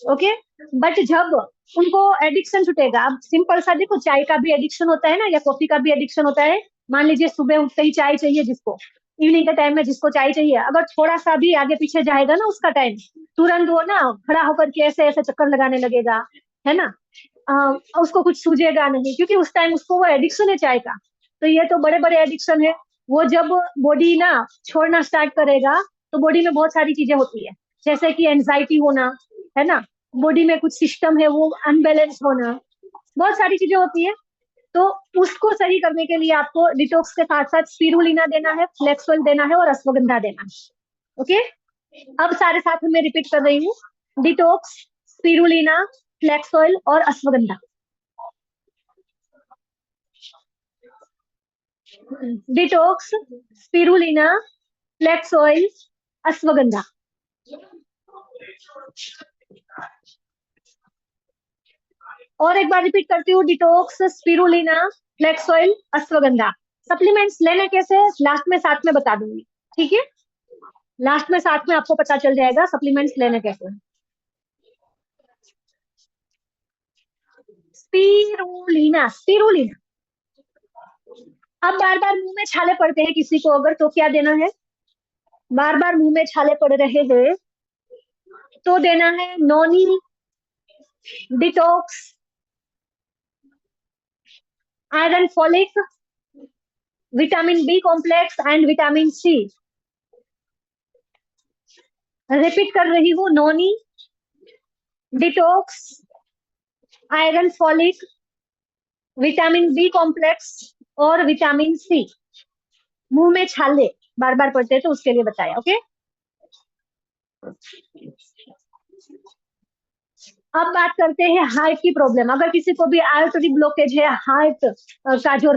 Okay. But जब उनको addiction छूटेगा, अब सिंपल सा देखो, चाय का भी एडिक्शन होता है ना, या कॉफी का भी एडिक्शन होता है। मान लीजिए सुबह उठते ही चाय चाहिए जिसको, इवनिंग के टाइम में जिसको चाय चाहिए, अगर थोड़ा सा भी आगे पीछे जाएगा ना उसका टाइम, तुरंत वो ना खड़ा होकर के ऐसे ऐसे चक्कर लगाने लगेगा, है ना। उसको कुछ सूझेगा नहीं, क्योंकि उस टाइम उसको वो एडिक्शन है चाय का। तो ये तो बड़े बड़े एडिक्शन है। वो जब बॉडी ना छोड़ना स्टार्ट करेगा, तो बॉडी में बहुत सारी चीजें होती है, जैसे कि एंजाइटी होना, है ना, बॉडी में कुछ सिस्टम है वो अनबैलेंस होना, बहुत सारी चीजें होती है। तो उसको सही करने के लिए आपको डिटॉक्स के साथ साथ स्पिरुलिना देना है, फ्लेक्स ऑयल देना है और अश्वगंधा देना है। ओके। अब सारे साथ में मैं रिपीट कर रही हूँ। डिटॉक्स, स्पिरुलिना, फ्लेक्स ऑयल और ashwagandha. Detox, spirulina, flax oil, ashwagandha. और एक बार रिपीट करती हूँ। Detox, spirulina, flax oil, ashwagandha. Supplements लेने कैसे, लास्ट में साथ में बता दूंगी। ठीक है, लास्ट में साथ में आपको पता चल जाएगा सप्लीमेंट्स लेने कैसे। Spirulina, spirulina. अब बार बार मुंह में छाले पड़ते हैं किसी को अगर, तो क्या देना है? बार बार मुंह में छाले पड़ रहे हैं तो देना है noni, detox, iron folic, vitamin B complex and vitamin C. Repeat कर रही हूँ। Noni, detox, iron folic, vitamin B complex और विटामिन सी। मुंह में छाले बार बार पड़ते हैं तो उसके लिए बताया। ओके। अब बात करते हैं हार्ट की प्रॉब्लम। अगर किसी को भी आर्टरी ब्लॉकेज है, हार्ट का जो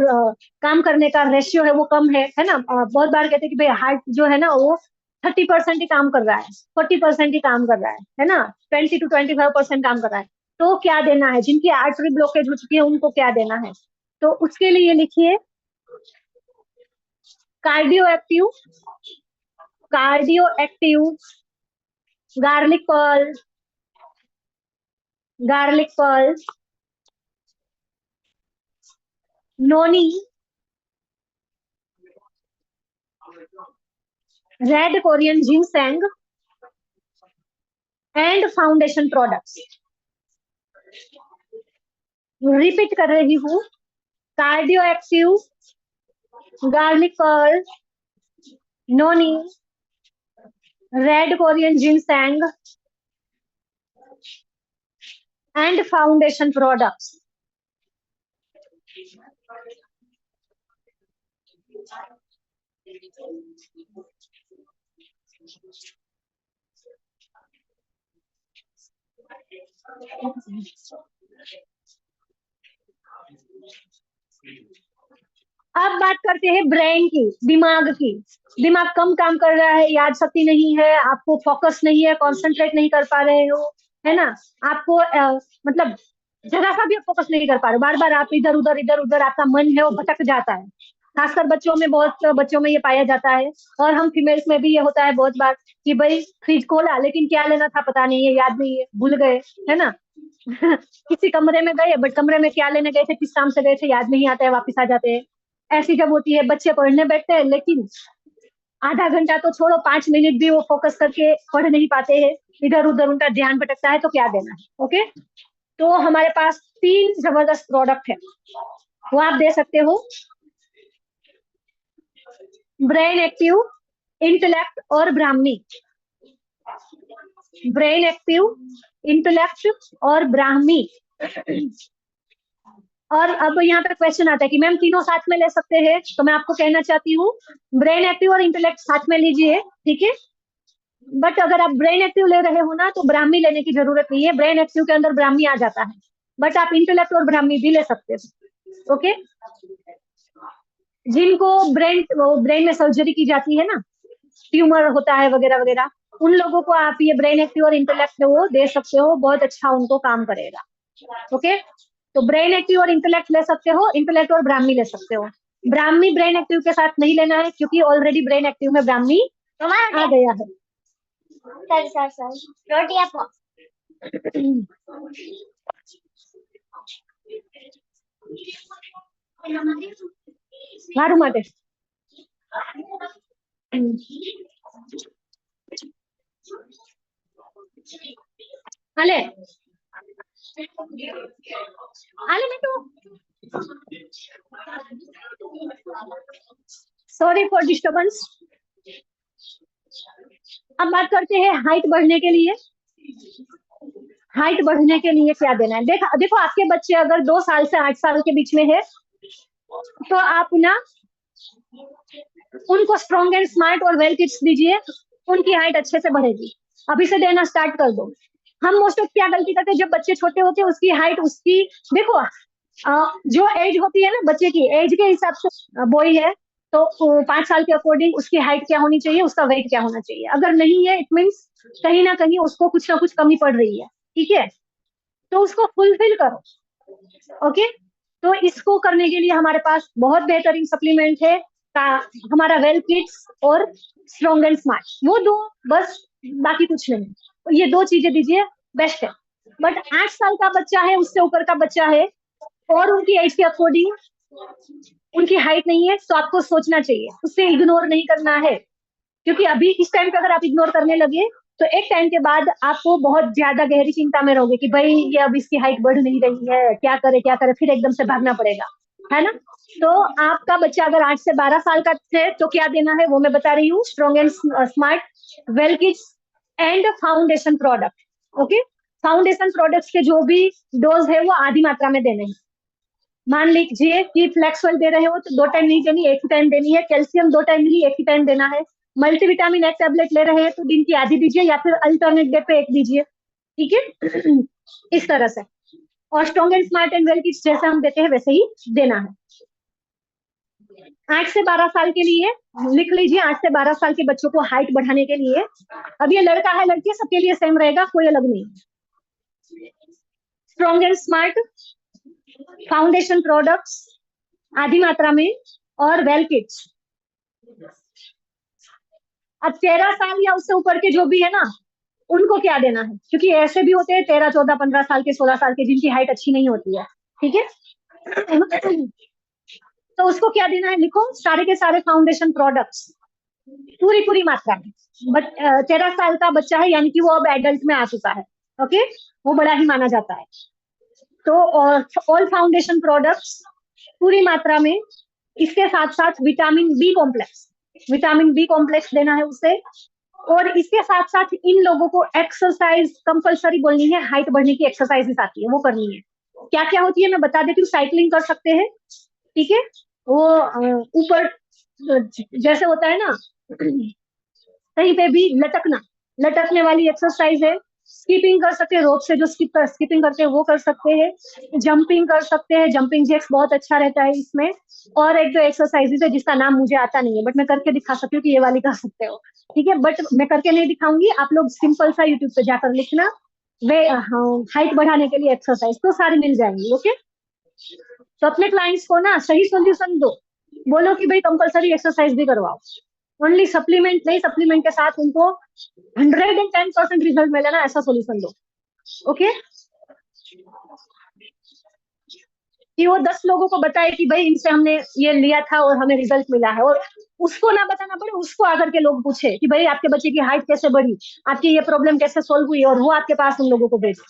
काम करने का रेशियो है वो कम है ना, बहुत बार कहते हैं कि भाई हार्ट जो है ना वो 30% ही काम कर रहा है, 40% ही काम कर रहा है ना, 20 to 25% काम कर रहा है। तो क्या देना है? जिनकी आर्टरी ब्लॉकेज हो चुकी है उनको क्या देना है? तो उसके लिए लिखिए cardio active, cardio active, garlic pearl, garlic pearl, noni, red Korean ginseng and foundation products. Repeat कर रही हूँ। Cardio active, garlic pearl, noni, red Korean ginseng and foundation products. अब बात करते हैं ब्रेन की, दिमाग की। दिमाग कम काम कर रहा है, याद शक्ति नहीं है, आपको फोकस नहीं है, कंसंट्रेट नहीं कर पा रहे हो, है ना, आपको मतलब जरा सा भी फोकस नहीं कर पा रहे हो, बार बार आप इधर उधर आपका मन है वो भटक जाता है। खासकर बच्चों में, बहुत बच्चों में ये पाया जाता है। और हम फीमेल्स में भी ये होता है बहुत बार कि भाई फ्रिज खोला लेकिन क्या लेना था पता नहीं है, याद नहीं है, भूल गए, है ना। किसी कमरे में गए बट कमरे में क्या लेने गए थे, किस काम से गए थे, याद नहीं आता है, वापस आ जाते हैं। ऐसी जब होती है, बच्चे पढ़ने बैठते हैं लेकिन आधा घंटा तो छोड़ो, 5 मिनट भी वो फोकस करके पढ़ नहीं पाते हैं, इधर उधर उनका ध्यान भटकता है, तो क्या देना है? ओके। तो हमारे पास 3 जबरदस्त प्रोडक्ट है, वो आप दे सकते हो। ब्रेन एक्टिव, इंटेलेक्ट और ब्राह्मी। ब्रेन एक्टिव, इंटेलेक्ट और ब्राह्मी। और अब यहाँ पे क्वेश्चन आता है कि मैम तीनों साथ में ले सकते हैं, तो मैं आपको कहना चाहती हूँ ब्रेन एक्टिव और इंटेलेक्ट साथ में लीजिए, ठीक है। बट अगर आप ब्रेन एक्टिव ले रहे हो ना तो ब्राह्मी लेने की जरूरत नहीं है, ब्रेन एक्टिव के अंदर ब्राह्मी आ जाता है। बट आप इंटेलेक्ट और ब्राह्मी भी ले सकते हो। ओके। जिनको ब्रेन में सर्जरी की जाती है ना, ट्यूमर होता है वगैरह वगैरह, उन लोगों को आप ये ब्रेन एक्टिव और इंटेलेक्ट वो दे सकते हो, बहुत अच्छा उनको काम करेगा। ओके। तो ब्रेन एक्टिव और इंटेलेक्ट ले सकते हो, इंटेलेक्ट और ब्राह्मी ले सकते हो। ब्राह्मी ब्रेन एक्टिव के साथ नहीं लेना है क्योंकि ऑलरेडी ब्रेन एक्टिव में ब्राह्मी आ गया है। सर सर सर रोटी आपको। મારું માટે હાલે હાલે મેં તો सॉरी फॉर डिस्टर्बेंस। अब बात करते हैं हाइट बढ़ने के लिए। हाइट बढ़ने के लिए क्या देना है? देखो आपके बच्चे अगर 2 साल से 8 साल के बीच में है तो आप ना उनको स्ट्रॉन्ग एंड स्मार्ट और वेल किड्स दीजिए, उनकी हाइट अच्छे से बढ़ेगी। अभी से देना स्टार्ट कर दो। हम मोस्ट ऑफ क्या गलती करते हैं, जब बच्चे छोटे होते हैं उसकी हाइट उसकी देखो जो एज होती है ना बच्चे की, एज के हिसाब से बॉय है तो 5 साल के अकॉर्डिंग उसकी हाइट क्या होनी चाहिए, उसका वेट क्या होना चाहिए। अगर नहीं है इट मीन्स कहीं ना कहीं उसको कुछ ना कुछ कमी पड़ रही है, ठीक है? तो उसको फुलफिल करो। ओके, तो इसको करने के लिए हमारे पास बहुत बेहतरीन सप्लीमेंट है हमारा वेल किड्स और स्ट्रॉन्ग एंड स्मार्ट, वो दो बस, बाकी कुछ नहीं। तो ये दो चीजें दीजिए, बेस्ट है। बट 8 साल का बच्चा है, उससे ऊपर का बच्चा है और उनकी एज के अकॉर्डिंग उनकी हाइट नहीं है, तो आपको सोचना चाहिए, उससे इग्नोर नहीं करना है। क्योंकि अभी इस टाइम पे अगर आप इग्नोर करने लगे तो एक टाइम के बाद आपको बहुत ज्यादा गहरी चिंता में रहोगे कि भाई ये अब इसकी हाइट बढ़ नहीं रही है, क्या करे, फिर एकदम से भागना पड़ेगा, है ना? तो आपका बच्चा अगर 8 से 12 साल का है तो क्या देना है वो मैं बता रही हूँ। Strong and smart, well kids and foundation product. Okay, foundation products के जो भी डोज है वो आधी मात्रा में देने हैं। मान लीजिए कि फ्लेक्सवेल दे रहे हो तो 2 टाइम नहीं देनी, एक ही टाइम देनी है। कैल्शियम 2 टाइम नहीं, एक ही टाइम देना है। मल्टीविटामिन एक टैबलेट ले रहे हैं तो दिन की आधी दीजिए या फिर अल्टरनेट डे पे एक दीजिए, ठीक है? इस तरह से। और strong and smart and well kids जैसा हम देते हैं वैसे ही देना है। 8 से 12 साल के लिए लिख लीजिए, 8 से 12 साल के बच्चों को हाइट बढ़ाने के लिए। अब ये लड़का है लड़की है सबके लिए सेम रहेगा, कोई अलग नहीं। Strong and smart foundation products आधी मात्रा में और वेल किड्स। अब 13 साल या उससे ऊपर के जो भी है ना उनको क्या देना है, क्योंकि ऐसे भी होते हैं 13, 14, 15 साल के, 16 साल के जिनकी हाइट अच्छी नहीं होती है, ठीक है? तो उसको क्या देना है लिखो, सारे के सारे फाउंडेशन प्रोडक्ट्स पूरी पूरी मात्रा में। बट 13 साल का बच्चा है यानी कि वो अब एडल्ट में आ चुका है, ओके, वो बड़ा ही माना जाता है। तो ऑल फाउंडेशन प्रोडक्ट्स पूरी मात्रा में, इसके साथ साथ विटामिन बी कॉम्प्लेक्स देना है उसे। और इसके साथ साथ इन लोगों को एक्सरसाइज कंपलसरी बोलनी है, हाइट बढ़ने की एक्सरसाइजेस आती है वो करनी है। क्या क्या होती है मैं बता देती हूँ। साइकिलिंग कर सकते हैं, ठीक है? वो ऊपर जैसे होता है ना कहीं पे भी लटकना, लटकने वाली एक्सरसाइज है। स्कीपिंग कर सकते हैं, रोप से जो स्कीपिंग करते हैं वो कर सकते हैं। जंपिंग कर सकते हैं, जंपिंग जैक्स बहुत अच्छा रहता है इसमें। और एक दो एक्सरसाइजेज है जिसका नाम मुझे आता नहीं है बट मैं करके दिखा सकती हूँ कि ये वाली कर सकते हो, ठीक है? बट मैं करके नहीं दिखाऊंगी, आप लोग सिंपल सा यूट्यूब पे जाकर लिखना वे हाइट बढ़ाने के लिए एक्सरसाइज, तो सारी मिल जाएंगी। ओके, तो अपने क्लाइंट्स को ना सही सोल्यूशन दो, बोलो कि भाई कंपलसरी एक्सरसाइज भी करवाओ। ओनली सप्लीमेंट नहीं, सप्लीमेंट के साथ उनको 110% रिजल्ट मिले ना ऐसा सोल्यूशन दो। ओके, कि वो 10 लोगों को बताए कि भाई इनसे हमने ये लिया था और हमें रिजल्ट मिला है, और उसको ना बताना पड़े, उसको आकर के लोग पूछे कि भाई आपके बच्चे की हाइट कैसे बढ़ी, आपकी ये प्रॉब्लम कैसे सोल्व हुई, और वो आपके पास उन लोगों को भेजे,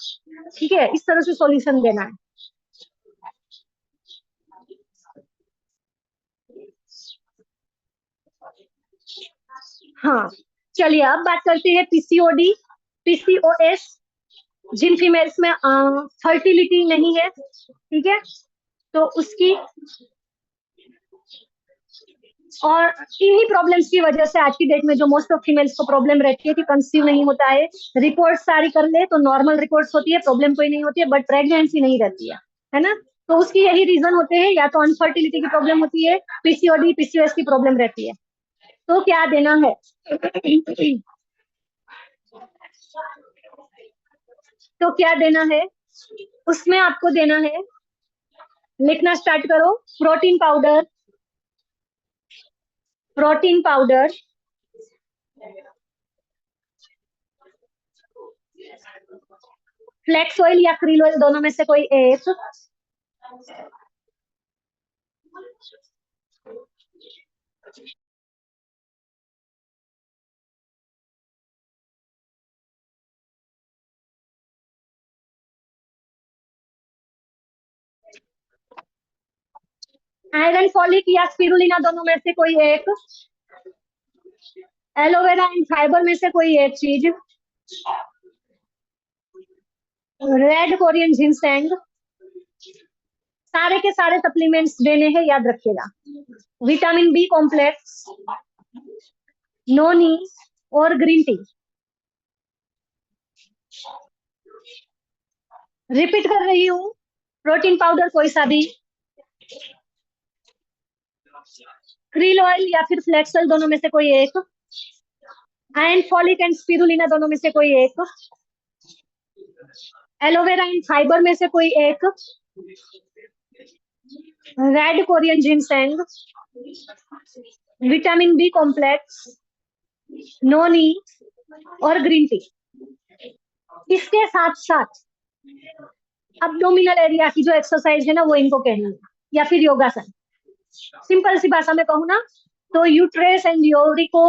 ठीक है? इस तरह से सोल्यूशन देना है। हाँ, चलिए अब बात करते हैं पीसीओडी, पीसीओएस, जिन फीमेल्स में फर्टिलिटी नहीं है, ठीक है? तो उसकी और इन्हीं प्रॉब्लम्स की वजह से आज की डेट में जो मोस्ट ऑफ फीमेल्स को प्रॉब्लम रहती है कि कंसीव नहीं होता है। रिपोर्ट सारी कर ले तो नॉर्मल रिपोर्ट्स होती है, प्रॉब्लम कोई नहीं होती है, बट प्रेगनेंसी नहीं रहती है ना? तो उसकी यही रीजन होते हैं, या तो अनफर्टिलिटी की प्रॉब्लम होती है, पीसीओडी पीसीओएस की प्रॉब्लम रहती है। तो क्या देना है? तो क्या देना है उसमें आपको देना है, लिखना स्टार्ट करो। Protein powder, protein powder, flax oil या क्रील ऑयल दोनों में से कोई एक। आयरन फॉलिक या स्पिरुलिना दोनों में से कोई एक। एलोवेरा एंड फाइबर में से कोई एक चीज। Red Korean ginseng. सारे के सारे सप्लीमेंट्स देने हैं, याद रखिएगा। विटामिन बी कॉम्प्लेक्स, नोनी और ग्रीन टी। रिपीट कर रही हूँ, प्रोटीन पाउडर कोई सा भी, क्रील ऑयल या फिर फ्लेक्स ऑयल दोनों में से कोई एक, आयरन फॉलिक एंड स्पिरुलिना दोनों में से कोई एक, एलोवेरा एंड फाइबर में से कोई एक, red Korean ginseng, vitamin B complex, noni और ग्रीन टी। इसके साथ साथ अब्डोमिनल एरिया की जो एक्सरसाइज है ना, वो इनको कहनी है, या फिर योगासन। सिंपल सी भाषा में कहूँ ना, तो यूट्रेस एंड योरी को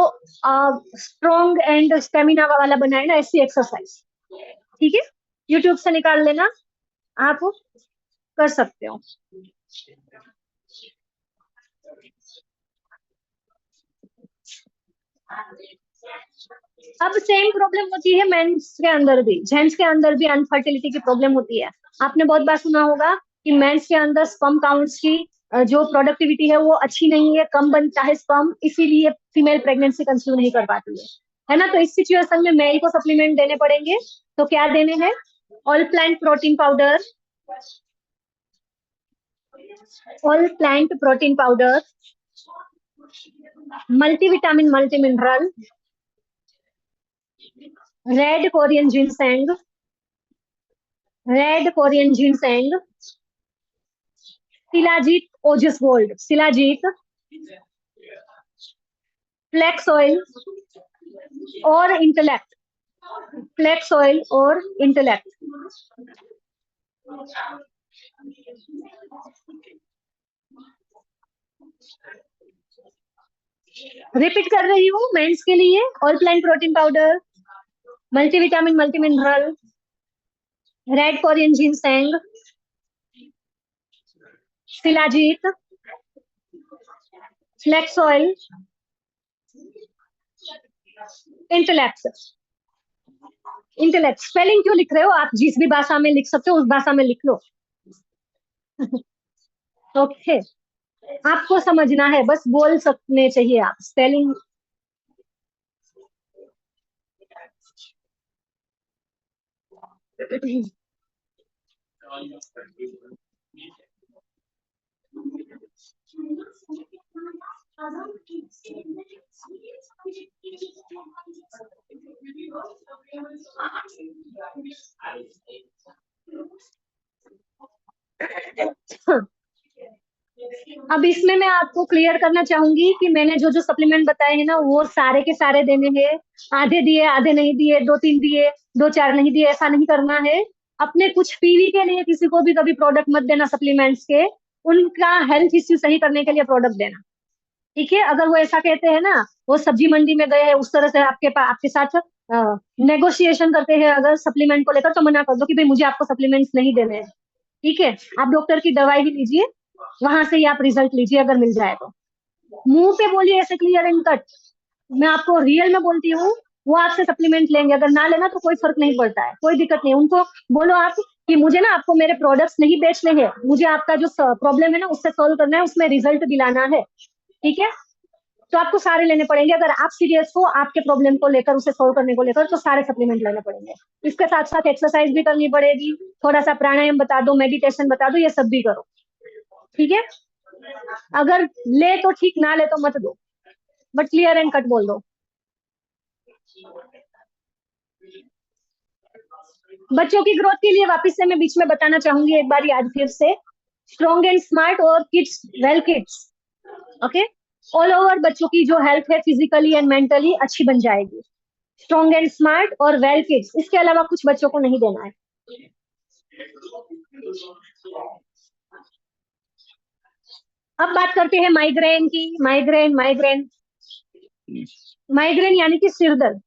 स्ट्रॉन्ग एंड स्टेमिना वाला बनाए ना, ऐसी एक्सरसाइज। ठीक है, यूट्यूब से निकाल लेना, आप कर सकते हो। अब सेम प्रॉब्लम होती है मेंस के अंदर भी, जेंट्स के अंदर भी अनफर्टिलिटी की प्रॉब्लम होती है। आपने बहुत बार सुना होगा कि मेंस के अंदर स्पर्म काउंट्स की जो प्रोडक्टिविटी है वो अच्छी नहीं है, कम बनता है स्पर्म, इसीलिए फीमेल प्रेगनेंसी कंसीव नहीं कर पाती है ना। तो इस सिचुएशन में मेल को सप्लीमेंट देने पड़ेंगे। तो क्या देने हैं? All plant protein powder, all plant protein powder, multivitamin multi mineral, red Korean ginseng, red Korean ginseng, shilajit Ojas gold, shilajit, flax oil और इंटेलेक्ट, फ्लेक्स ऑयल और इंटेलेक्ट। रिपीट कर रही हूँ मेंस के लिए, all plant protein powder, multivitamin multi mineral, red Korean ginseng, shilajit, flax oil, intellect. Intellect spelling क्यों लिख रहे हो आप? जिस भी भाषा में लिख सकते हो उस भाषा में लिख लो। ओके, आपको समझना है, बस बोल सकने चाहिए आप। स्पेलिंग अब इसमें मैं आपको क्लियर करना चाहूंगी कि मैंने जो जो सप्लीमेंट बताए हैं ना, वो सारे के सारे देने हैं। आधे दिए, आधे नहीं दिए, दो तीन दिए, दो चार नहीं दिए, ऐसा नहीं करना है। अपने कुछ पीवी के लिए किसी को भी कभी प्रोडक्ट मत देना सप्लीमेंट्स के, उनका हेल्थ इश्यू सही करने के लिए प्रोडक्ट देना। ठीक है, अगर वो ऐसा कहते हैं ना, वो सब्जी मंडी में गए हैं उस तरह से आपके साथ नेगोशिएशन करते हैं अगर सप्लीमेंट को लेकर, तो मना कर दो कि भाई मुझे आपको सप्लीमेंट्स नहीं देने हैं। ठीक है, आप डॉक्टर की दवाई ही लीजिए, वहां से ही आप रिजल्ट लीजिए अगर मिल जाए तो। मुंह पे बोलिए ऐसे क्लियर एंड कट, मैं आपको रियल में बोलती हूँ, वो आपसे सप्लीमेंट लेंगे, अगर ना लेना तो कोई फर्क नहीं पड़ता है, कोई दिक्कत नहीं। उनको बोलो आप कि मुझे ना आपको मेरे प्रोडक्ट्स नहीं बेचने हैं, मुझे आपका जो प्रॉब्लम है ना उससे सोल्व करना है, उसमें रिजल्ट दिलाना है। ठीक है, तो आपको सारे लेने पड़ेंगे। अगर आप सीरियस हो आपके प्रॉब्लम को लेकर, उसे सोल्व करने को लेकर, तो सारे सप्लीमेंट लेने पड़ेंगे। इसके साथ साथ एक्सरसाइज भी करनी पड़ेगी, थोड़ा सा प्राणायाम बता दो, मेडिटेशन बता दो, ये सब भी करो। ठीक है, अगर ले तो ठीक, ना ले तो मत दो, बट क्लियर एंड कट बोल दो। बच्चों की ग्रोथ के लिए वापस से मैं बीच में बताना चाहूंगी एक बार आज फिर से, स्ट्रॉन्ग एंड स्मार्ट और kids well kids. Okay, all over बच्चों की जो हेल्थ है फिजिकली एंड मेंटली अच्छी बन जाएगी। स्ट्रॉन्ग एंड स्मार्ट और वेल किड्स, इसके अलावा कुछ बच्चों को नहीं देना है। अब बात करते हैं माइग्रेन की। माइग्रेन माइग्रेन माइग्रेन यानी कि सिर दर्द।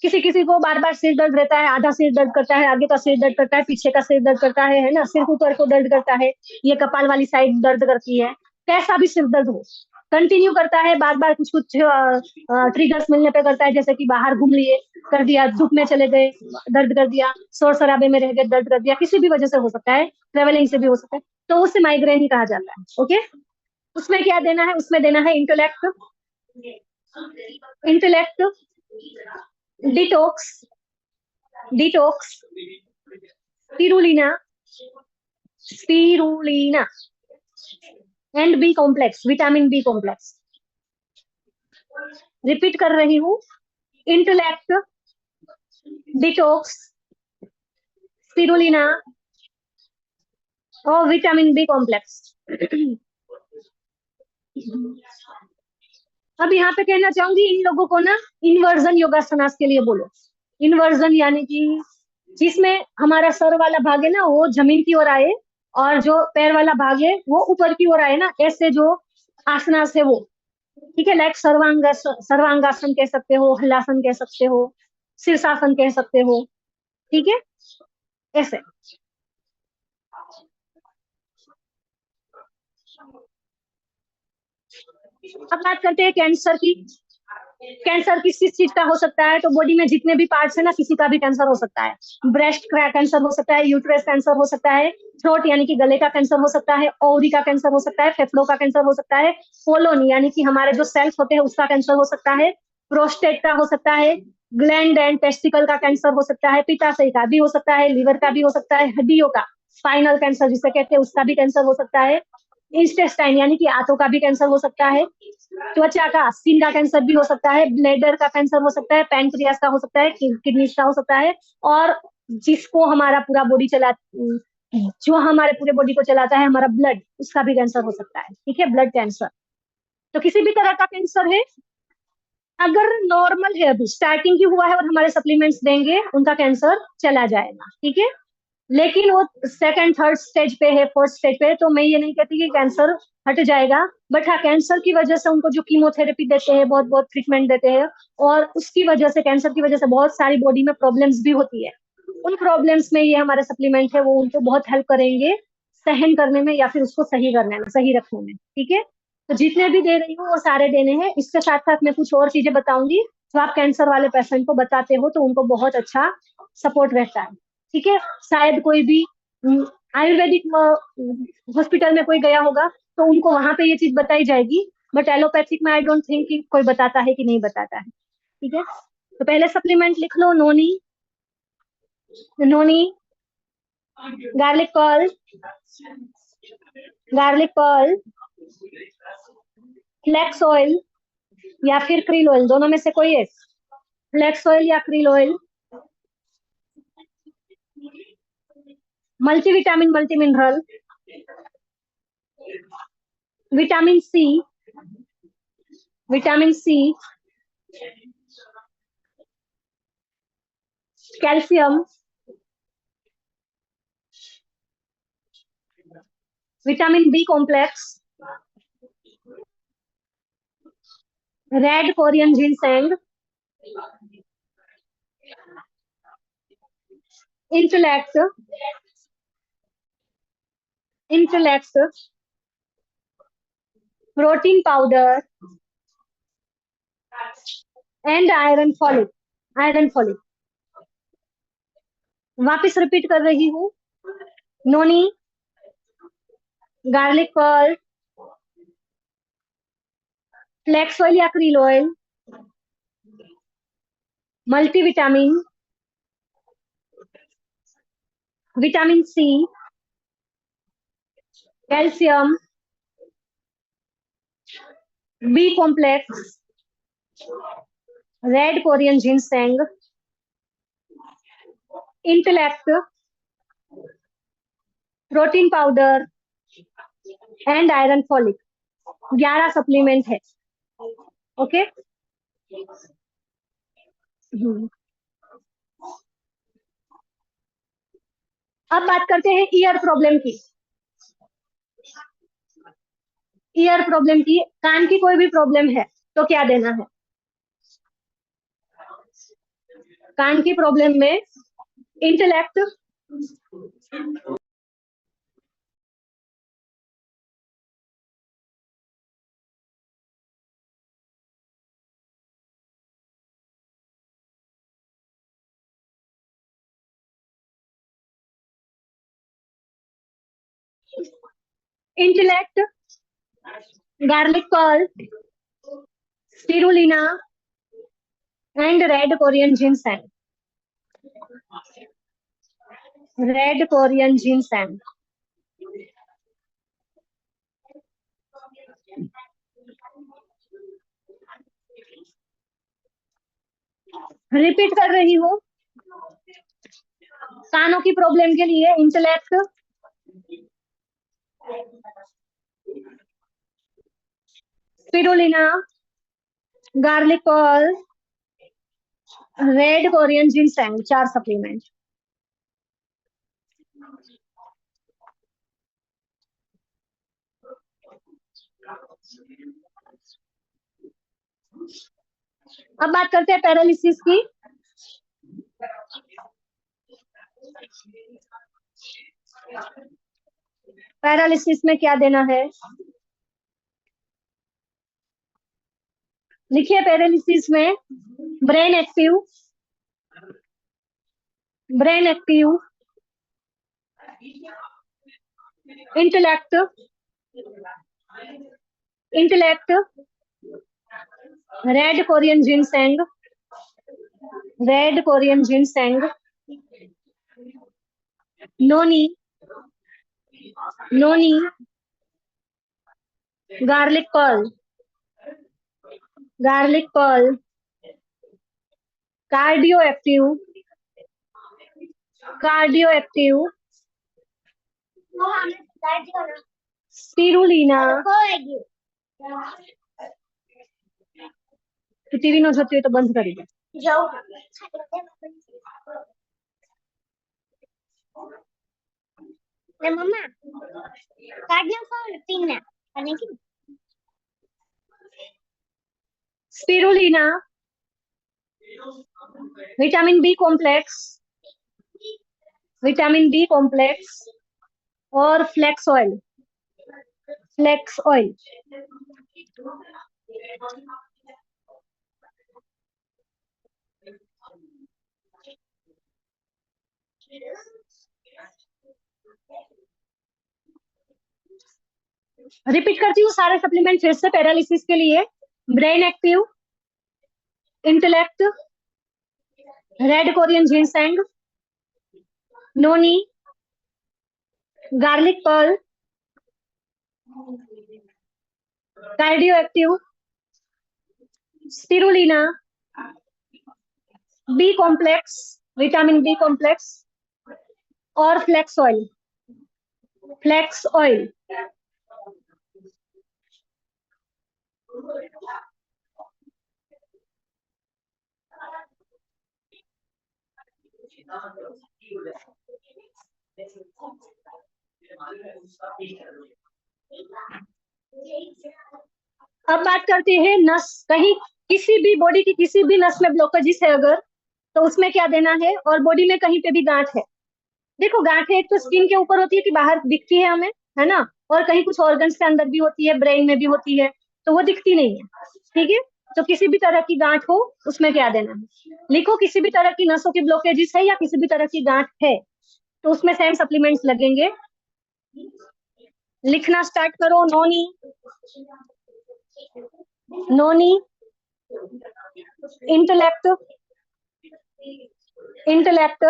किसी किसी को बार बार सिर दर्द रहता है, आधा सिर दर्द करता है, आगे का सिर दर्द करता है, पीछे का सिर दर्द करता है ना, सिर ऊपर को दर्द करता है, ये कपाल वाली साइड दर्द करती है। कैसा भी सिर दर्द हो, कंटिन्यू करता है, बार बार कुछ कुछ ट्रिगर्स मिलने पे करता है, जैसे कि बाहर घूम लिए, कर दिया, धूप में चले गए, दर्द कर दिया, शोर शराबे में रह गए, दर्द कर दिया, किसी भी वजह से हो सकता है, ट्रेवलिंग से भी हो सकता है, तो उसे माइग्रेन ही कहा जाता है। ओके, उसमें क्या देना है, उसमें देना है intellect, intellect, detox, detox, spirulina, spirulina and B complex, vitamin B complex. Repeat कर रही हूँ, इंटेलेक्ट, डिटॉक्स, स्पिरुलिना और विटामिन बी कॉम्प्लेक्स। अब यहाँ पे कहना चाहूंगी इन लोगों को ना इन्वर्जन योगासनास के लिए बोलो। इन्वर्जन यानी कि जिसमें हमारा सर वाला भाग है ना वो जमीन की ओर आए, और जो पैर वाला भाग है वो ऊपर की ओर आए ना, ऐसे जो आसनास है वो। ठीक है, लाइक सर्वांगासन, सर्वांगासन कह सकते हो, हलासन कह सकते हो, शीर्षासन कह सकते हो। ठीक है, ऐसे। अब बात करते हैं कैंसर की। कैंसर किस किस चीज का हो सकता है, तो बॉडी में जितने भी पार्ट्स है ना, किसी का भी कैंसर हो सकता है। ब्रेस्ट कैंसर हो सकता है, यूट्रस कैंसर हो सकता है, थ्रोट यानी कि गले का कैंसर हो सकता है, ओवरी का कैंसर हो सकता है, फेफड़ों का कैंसर हो सकता है, कोलोन यानी कि हमारे जो सेल्स होते हैं उसका कैंसर हो सकता है, प्रोस्टेट का हो सकता है, ग्लैंड एंड टेस्टिकल का कैंसर हो सकता है, पित्ताशय का भी हो सकता है, लीवर का भी हो सकता है, हड्डियों का, स्पाइनल कैंसर जिसे कहते हैं उसका भी कैंसर हो सकता है, इंटेस्टाइन यानी कि आंतों का भी कैंसर हो सकता है, त्वचा का, स्किन का कैंसर भी हो सकता है, ब्लैडर का कैंसर हो सकता है, पैंक्रियास का हो सकता है, किडनी का हो सकता है, और जिसको हमारा पूरा बॉडी चला, जो हमारे पूरे बॉडी को चलाता है, हमारा ब्लड, उसका भी कैंसर हो सकता है। ठीक है, ब्लड कैंसर। तो किसी भी तरह का कैंसर है, अगर नॉर्मल है, अभी स्टार्टिंग ही हुआ है और हमारे सप्लीमेंट्स देंगे, उनका कैंसर चला जाएगा। ठीक है, लेकिन वो सेकंड थर्ड स्टेज पे है, फोर्थ स्टेज पे है, तो मैं ये नहीं कहती कि कैंसर हट जाएगा, बट हाँ, कैंसर की वजह से उनको जो कीमोथेरेपी देते हैं, बहुत बहुत ट्रीटमेंट देते हैं, और उसकी वजह से, कैंसर की वजह से बहुत सारी बॉडी में प्रॉब्लम्स भी होती है। उन प्रॉब्लम्स में ये हमारे सप्लीमेंट है, वो उनको बहुत हेल्प करेंगे सहन करने में, या फिर उसको सही करने में, सही रखने में। ठीक है, तो जितने भी दे रही हूँ वो सारे देने हैं। इसके साथ साथ मैं कुछ और चीजें बताऊंगी, जो आप कैंसर वाले पेशेंट को बताते हो तो उनको बहुत अच्छा सपोर्ट रहता है। ठीक है, शायद कोई भी आयुर्वेदिक हॉस्पिटल में कोई गया होगा तो उनको वहां पे ये चीज बताई जाएगी, बट एलोपैथिक में आई डोंट थिंक कि कोई बताता है कि नहीं बताता है। ठीक है, तो पहले सप्लीमेंट लिख लो, noni, noni, garlic pearl, garlic pearl, flax oil या फिर क्रील ऑयल, दोनों में से कोई एक, फ्लेक्स ऑयल या krill oil, multivitamin, multi mineral, vitamin C, vitamin C, calcium, vitamin B complex, red Korean ginseng, intellect, intellect, protein powder and iron folic, iron folic. वापस repeat कर रही हूँ, noni, garlic pearl, flax oil या krill oil, multivitamin, vitamin C, calcium, B complex, red Korean ginseng, intellect, protein powder and iron folic. 11 supplement है। Okay, अब बात करते हैं ईयर प्रॉब्लम की। ईयर प्रॉब्लम की, कान की कोई भी प्रॉब्लम है तो क्या देना है? कान की प्रॉब्लम में intellect, intellect, garlic pearl, spirulina and red Korean ginseng. Red Korean ginseng. Repeat कर रही हूँ, कानों की प्रॉब्लम के लिए intellect, spirulina, garlic pearl, red Korean ginseng, 4 supplement. अब बात करते हैं पैरालिसिस की। पैरालिसिस में क्या देना है? लिखिए, पैरालिसिस में brain active, brain active, intellect, intellect, red Korean ginseng, red Korean ginseng, noni, noni, garlic pearl, garlic pearl, cardio active, cardio active, spirulina. तो टीवी न જોતી હોય તો બંધ કરી દે। મમ્મા કાર્ડ નાખો પિન ના અને કે spirulina, vitamin B complex, vitamin B complex और flax oil, flax oil. Repeat करती हूँ सारे सप्लीमेंट फिर से पैरालिसिस के लिए। Brain active, intellect, red Korean ginseng, noni, garlic pearl, cardio active, spirulina, B complex, vitamin B complex और flax oil, flax oil. अब बात करते हैं नस, कहीं किसी भी बॉडी की किसी भी नस में ब्लॉकेजिस है अगर, तो उसमें क्या देना है? और बॉडी में कहीं पे भी गांठ है, देखो गांठ है एक तो स्किन के ऊपर होती है कि बाहर दिखती है हमें, है ना, और कहीं कुछ ऑर्गन्स के अंदर भी होती है, ब्रेन में भी होती है, तो वो दिखती नहीं है, ठीक है। तो किसी भी तरह की गांठ हो उसमें क्या देना है? लिखो, किसी भी तरह की नसों की ब्लॉकेजिस है या किसी भी तरह की गांठ है तो उसमें सेम सप्लीमेंट्स लगेंगे। लिखना स्टार्ट करो। Noni, noni, intellect, intellect,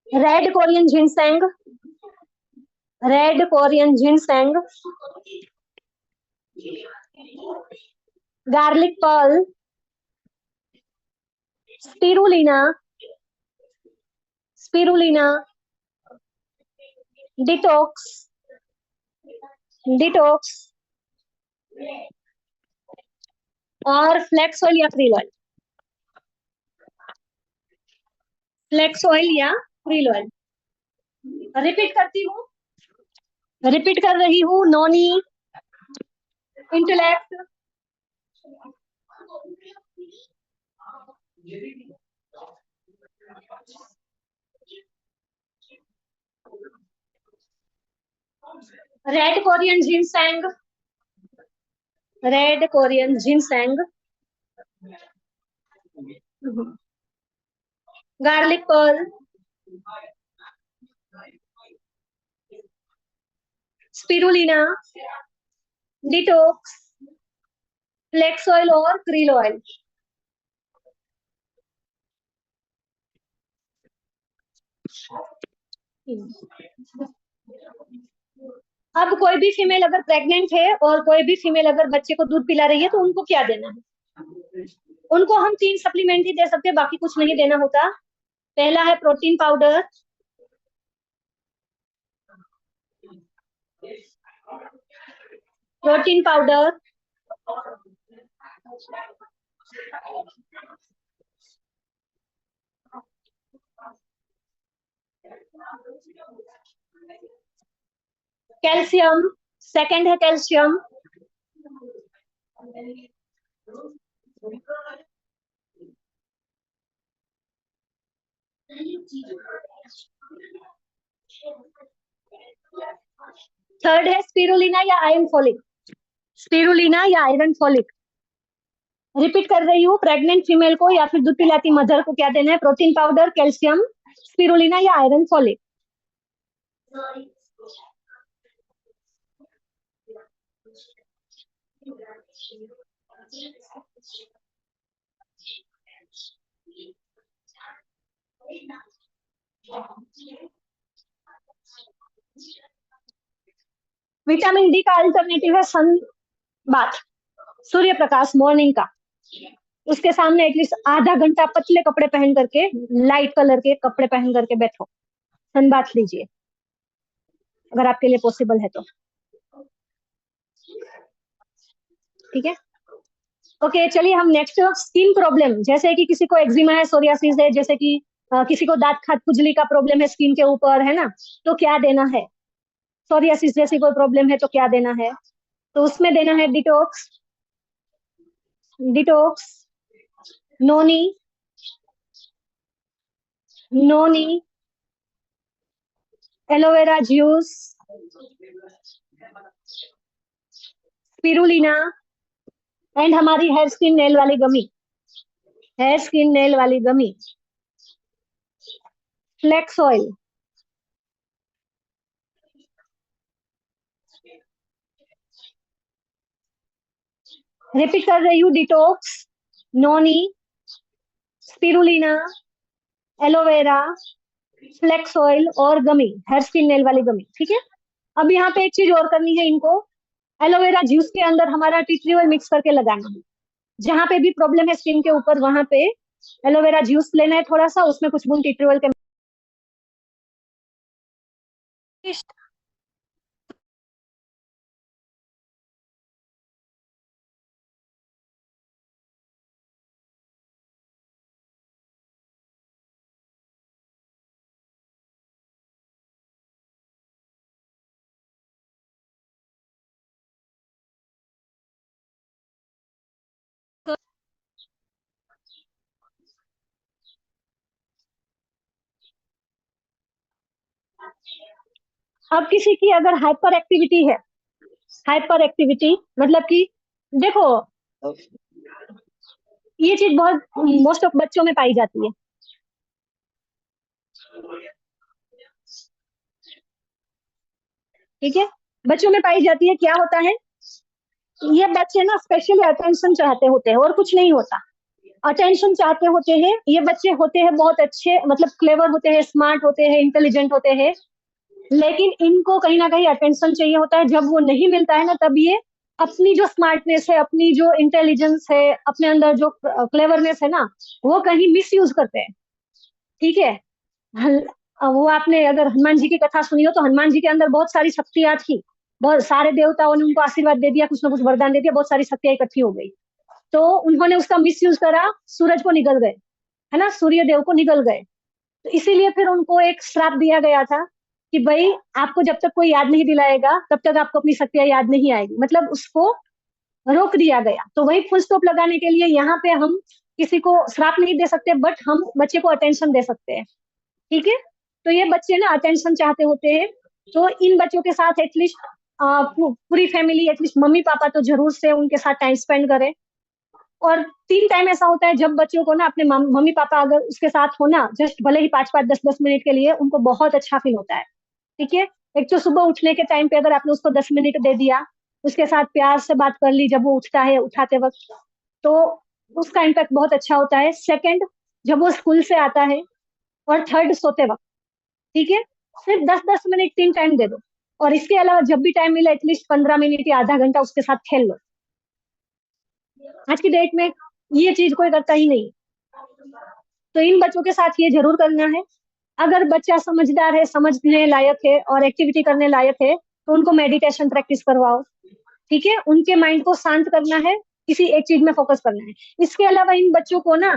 red Korean ginseng, red Korean ginseng, garlic pearl, spirulina, spirulina, detox, detox और फ्लेक्स ऑयल या क्रील ऑयल। फ्लेक्स ऑयल या क्रील ऑयल। रिपीट करती हूँ, रिपीट कर रही हूँ। Noni, intellect, red Korean ginseng, red Korean ginseng, garlic pearl, spirulina, detox, flax oil और krill oil. अब कोई भी फीमेल अगर प्रेग्नेंट है और कोई भी फीमेल अगर बच्चे को दूध पिला रही है तो उनको क्या देना है? उनको हम 3 सप्लीमेंट ही दे सकते हैं, बाकी कुछ नहीं देना होता। पहला है protein powder, protein powder, calcium, second है कैल्शियम, थर्ड है स्पिरुलिना या आयरन फॉलिक, स्पिरुलिना या आयरन फॉलिक। रिपीट कर रही हूँ, प्रेग्नेंट फीमेल को या फिर दूध पिलाती मदर को क्या देना है? प्रोटीन पाउडर, कैल्शियम, स्पिरुलिना या आयरन फॉलिक। विटामिन डी का अल्टरनेटिव है sun bath, Surya Prakash morning का। उसके सामने एटलीस्ट आधा घंटा पतले कपड़े पहन करके, लाइट कलर के कपड़े पहन करके बैठो, सन बाथ लीजिए अगर आपके लिए पॉसिबल है तो। ठीक है, ओके चलिए हम नेक्स्ट, स्किन प्रॉब्लम, जैसे कि किसी को एक्जिमा है, सोरियासिस है, जैसे कि किसी को दांत खाद खुजली का प्रॉब्लम है स्किन के ऊपर, है ना, तो क्या देना है? सोरियासिस जैसी कोई प्रॉब्लम है तो क्या देना है? तो उसमें देना है detox, detox, noni, noni, aloe vera juice, spirulina, and हमारी हेयर स्किन नेल वाली गमी, हेयर स्किन नेल वाली गमी, फ्लेक्स ऑयल। रिपीट कर रही हूँ, डिटॉक्स, नोनी, स्पिरुलिना, एलोवेरा, फ्लेक्स ऑयल और गमी, हेयर स्किन नेल वाली गमी। ठीक है, अब यहाँ पे एक चीज और करनी है इनको, एलोवेरा जूस के अंदर हमारा टी ट्री ऑयल मिक्स करके लगाना है। जहां पे भी प्रॉब्लम है स्किन के ऊपर वहां पे एलोवेरा जूस लेना है थोड़ा सा, उसमें कुछ बूंद टी ट्री ऑयल के। अब किसी की अगर हाइपर एक्टिविटी है, हाइपर एक्टिविटी मतलब कि देखो, ये चीज बहुत मोस्ट ऑफ बच्चों में पाई जाती है। ठीक है, बच्चों में पाई जाती है। क्या होता है, ये बच्चे ना स्पेशली अटेंशन चाहते होते हैं और कुछ नहीं होता। अटेंशन चाहते होते हैं, ये बच्चे होते हैं बहुत अच्छे, मतलब क्लेवर होते हैं, स्मार्ट होते हैं, इंटेलिजेंट होते हैं, लेकिन इनको कहीं ना कहीं अटेंशन चाहिए होता है। जब वो नहीं मिलता है ना, तब ये अपनी जो स्मार्टनेस है, अपनी जो इंटेलिजेंस है, अपने अंदर जो क्लेवरनेस है ना, वो कहीं मिस यूज करते हैं। ठीक है, वो आपने अगर हनुमान जी की कथा सुनी हो तो हनुमान जी के अंदर बहुत सारी शक्तियां थी, बहुत सारे देवताओं ने उनको आशीर्वाद दे दिया, कुछ ना कुछ वरदान दे दिया, बहुत सारी शक्तियां इकट्ठी हो गई, तो उन्होंने उसका मिस यूज करा, सूरज को निगल गए, है ना, सूर्य देव को निगल गए। तो इसीलिए फिर उनको एक श्राप दिया गया था कि भाई आपको जब तक कोई याद नहीं दिलाएगा तब तक आपको अपनी शक्तियां याद नहीं आएगी, मतलब उसको रोक दिया गया। तो वही फुल स्टॉप लगाने के लिए यहाँ पे हम किसी को श्राप नहीं दे सकते, बट हम बच्चे को अटेंशन दे सकते हैं। ठीक है, तो ये बच्चे ना अटेंशन चाहते होते हैं, तो इन बच्चों के साथ एटलीस्ट पूरी फैमिली, एटलीस्ट मम्मी पापा तो जरूर से उनके साथ टाइम स्पेंड करें। और 3 टाइम ऐसा होता है जब बच्चों को ना अपने मम्मी पापा अगर उसके साथ हो ना, जस्ट भले ही 5-5, 10-10 मिनट के लिए, उनको बहुत अच्छा फील होता है। ठीक है, एक तो सुबह उठने के टाइम पे अगर आपने उसको 10 मिनट दे दिया, उसके साथ प्यार से बात कर ली जब वो उठता है उठाते वक्त, तो उसका इम्पैक्ट बहुत अच्छा होता है। सेकंड, जब वो स्कूल से आता है। और थर्ड, सोते वक्त। ठीक है, सिर्फ 10-10 मिनट 3 टाइम दे दो। और इसके अलावा जब भी टाइम मिले एटलीस्ट 15 मिनट या आधा घंटा उसके साथ खेल लो। आज की डेट में ये चीज कोई करता ही नहीं, तो इन बच्चों के साथ ये जरूर करना है। अगर बच्चा समझदार है, समझने लायक है और एक्टिविटी करने लायक है, तो उनको मेडिटेशन प्रैक्टिस करवाओ। ठीक है, उनके माइंड को शांत करना है, किसी एक चीज में फोकस करना है। इसके अलावा इन बच्चों को ना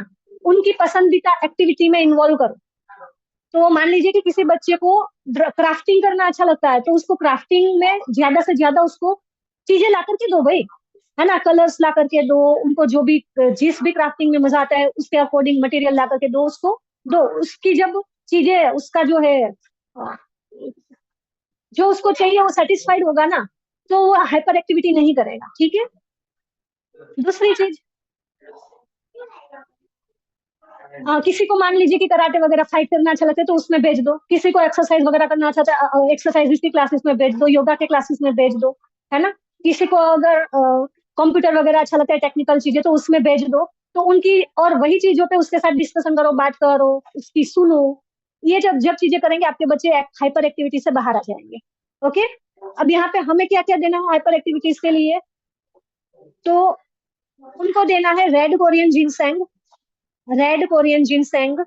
उनकी पसंदीदा एक्टिविटी में इन्वॉल्व करो। तो मान लीजिए कि किसी बच्चे को क्राफ्टिंग करना अच्छा लगता है, तो उसको क्राफ्टिंग में ज्यादा से ज्यादा उसको चीजें ला करके दो भाई, है ना, कलर्स ला करके दो उनको, जो भी जिस भी क्राफ्टिंग में मजा आता है उसके अकॉर्डिंग मटेरियल ला करके दो उसको। दो उसकी जब चीजें, उसका जो है जो उसको चाहिए वो सेटिस्फाइड होगा ना, तो वो हाइपर एक्टिविटी नहीं करेगा। ठीक है, दूसरी चीज, किसी को मान लीजिए कि कराटे वगैरह फाइट करना अच्छा लगता है तो उसमें भेज दो। किसी को एक्सरसाइज वगैरह करना अच्छा लगता है, एक्सरसाइज की क्लासेस में भेज दो, योगा के क्लासेस में भेज दो, है ना। किसी को अगर कंप्यूटर वगैरह अच्छा लगता है, टेक्निकल चीजें, तो उसमें भेज दो। तो उनकी और वही चीजों पे उसके साथ डिस्कशन करो, बात करो, उसकी सुनो। ये जब जब चीजें करेंगे आपके बच्चे हाइपर एक्टिविटी से बाहर आ जाएंगे। ओके, अब यहाँ पे हमें क्या क्या देना है हाइपर एक्टिविटीज के लिए, तो उनको देना है red Korean ginseng. Red Korean ginseng,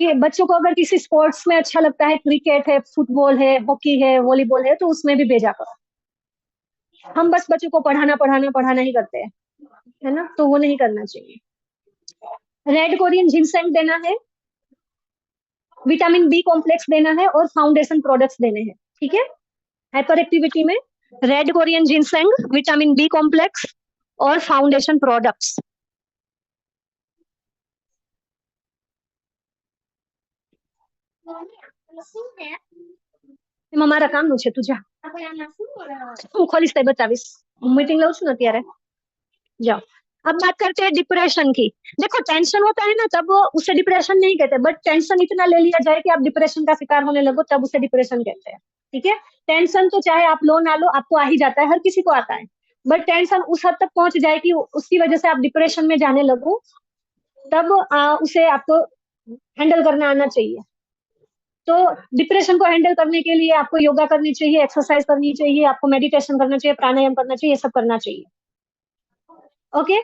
कि बच्चों को अगर किसी स्पोर्ट्स में अच्छा लगता है, क्रिकेट है, फुटबॉल है, हॉकी है, वॉलीबॉल है, तो उसमें भी भेजा करो। हम बस बच्चों को पढ़ाना पढ़ाना पढ़ाना ही करते हैं, है ना, तो वो नहीं करना चाहिए। रेड कोरियन जिनसेंग देना है, विटामिन बी कॉम्प्लेक्स देना है, और फाउंडेशन प्रोडक्ट्स देने हैं। ठीक है, हाइपर एक्टिविटी में red Korean ginseng, vitamin B complex और फाउंडेशन प्रोडक्ट्स। મારા કામનું છે, તું જા. હું ખોલીશ તે બતાવીશ. હું मीटिंग લઉં છું ને અત્યારે. जाओ, अब बात करते हैं डिप्रेशन की। देखो, टेंशन होता है ना, तब उसे डिप्रेशन नहीं कहते, बट टेंशन इतना ले लिया जाए कि आप डिप्रेशन का शिकार होने लगो, तब उसे डिप्रेशन कहते हैं। ठीक है, टेंशन तो चाहे आप लो ना लो, आपको आ ही जाता है, हर किसी को आता है। बट टेंशन उस हद तक पहुंच जाए कि उसकी वजह से आप डिप्रेशन में जाने लगो, तब उसे आपको हैंडल करना आना चाहिए। तो डिप्रेशन को हैंडल करने के लिए आपको योगा करनी चाहिए, एक्सरसाइज करनी चाहिए, आपको मेडिटेशन करना चाहिए, प्राणायाम करना चाहिए, ये सब करना चाहिए। ओके,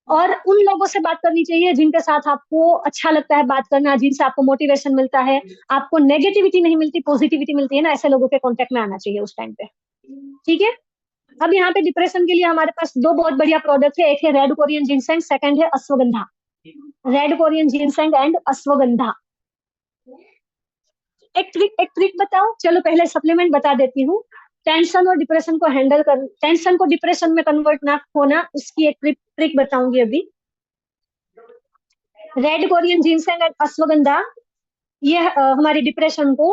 और उन लोगों से बात करनी चाहिए जिनके साथ आपको अच्छा लगता है बात करना, जिनसे आपको मोटिवेशन मिलता है, आपको नेगेटिविटी नहीं मिलती, पॉजिटिविटी मिलती है ना, ऐसे लोगों के कांटेक्ट में आना चाहिए उस टाइम पे। ठीक है, अब यहाँ पे डिप्रेशन के लिए हमारे पास दो बहुत बढ़िया प्रोडक्ट है, एक है रेड कोरियन जिनसेंग, सेकंड है ashwagandha. Red Korean ginseng and ashwagandha. एक ट्रिक बताओ, चलो पहले सप्लीमेंट बता देती हूँ। टेंशन और डिप्रेशन को हैंडल कर, टेंशन को डिप्रेशन में कन्वर्ट ना होना, उसकी एक ट्रिक बताऊंगी अभी। Red Korean ginseng and ashwagandha, ये हमारी डिप्रेशन को